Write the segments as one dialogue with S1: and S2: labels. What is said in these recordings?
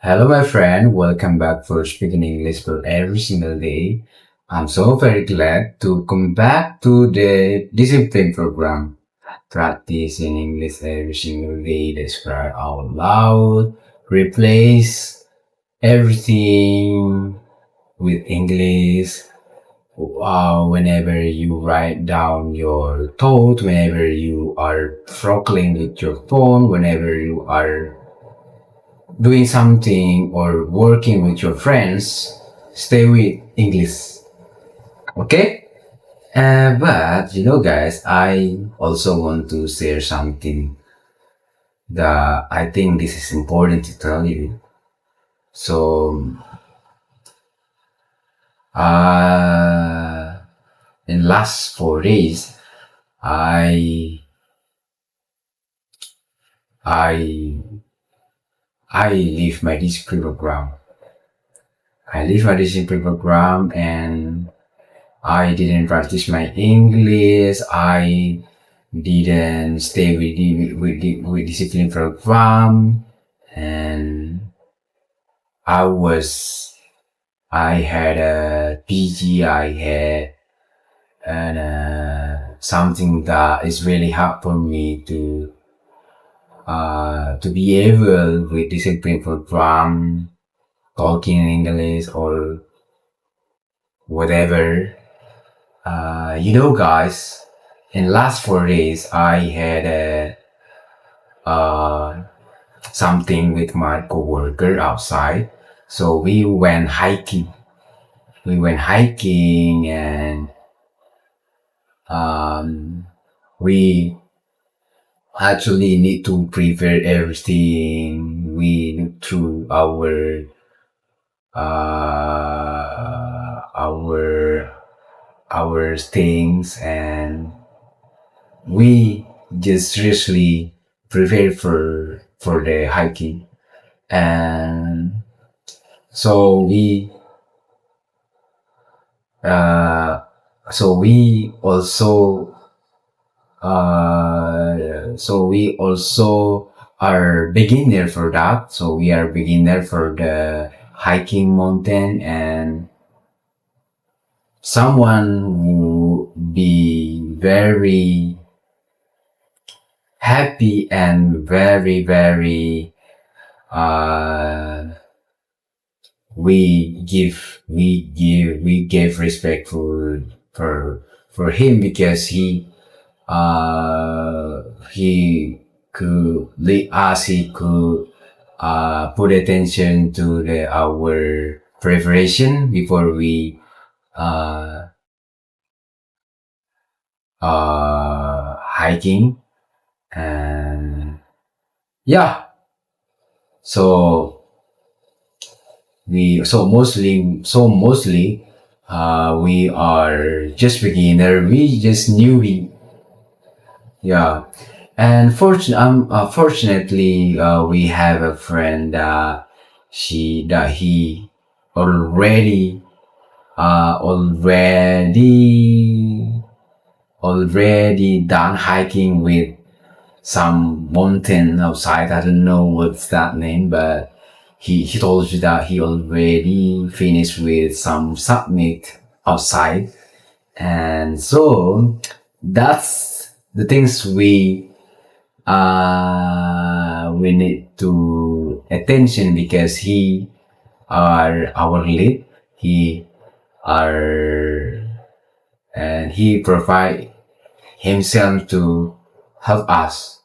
S1: Hello, my friend. Welcome back for speaking English for every single day. I'm so very glad to come back to the discipline program. Practice in English every single day. Describe out loud. Replace everything with English. Whenever you write down your thought, whenever you are struggling with your phone, whenever you are doing something or working with your friends, stay with English. Okay? But guys, I also want to share something that I think this is important to tell you. So, uh, in last 4 days, I I I leave my discipline program. I leave my discipline program and I didn't practice my English. I didn't stay with discipline program, and I was I had a PG. I had and something that is really hard for me to be able with discipline program, talking in English or whatever. Guys, in last 4 days, I had uh, something with my coworker outside. So we went hiking. We went hiking and um, we actually need to prepare everything. We look through our things and we just seriously prepare for the hiking and so we uh so we also we also are beginner for that, so we are beginner for the hiking mountain, and someone will be very happy and very uh we gave respect for him because he could lead us, he could put attention to our preparation before we uh hiking. And yeah, so we are just beginner, we just newbie. Yeah, and fortunately, we have a friend that he already uh already already done hiking with some mountain outside. I don't know what's that name, but he told you that he already finished with some summit outside. And so that's the things we need to attention because he are our lead. He are and he provide himself to help us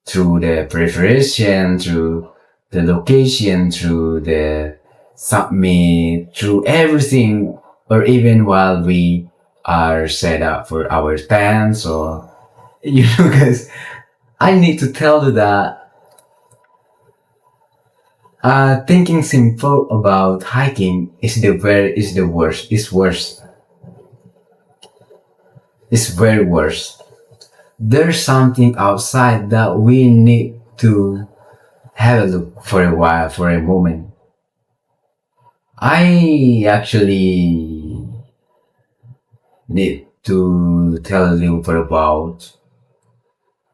S1: through the preparation, through the location, through the submit, through everything, or even while we are set up for our stands. Or guys, I need to tell you that thinking simple about hiking is the worst. It's worse. It's very worse. There's something outside that we need to have a look for a while, for a moment. I actually need to tell you for about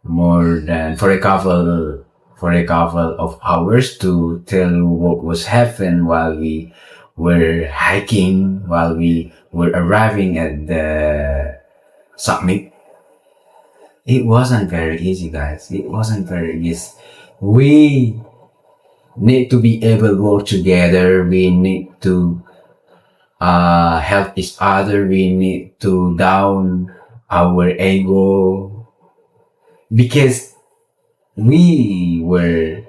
S1: more than for a couple for a couple of hours to tell what was happened while we were hiking, while we were arriving at the summit. It wasn't very easy, guys. It wasn't very easy. We need to be able to work together. We need to help each other. We need to down our ego because we were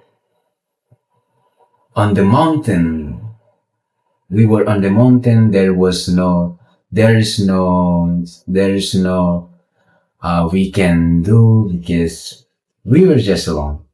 S1: on the mountain. We were on the mountain. There is no we can do because we were just alone.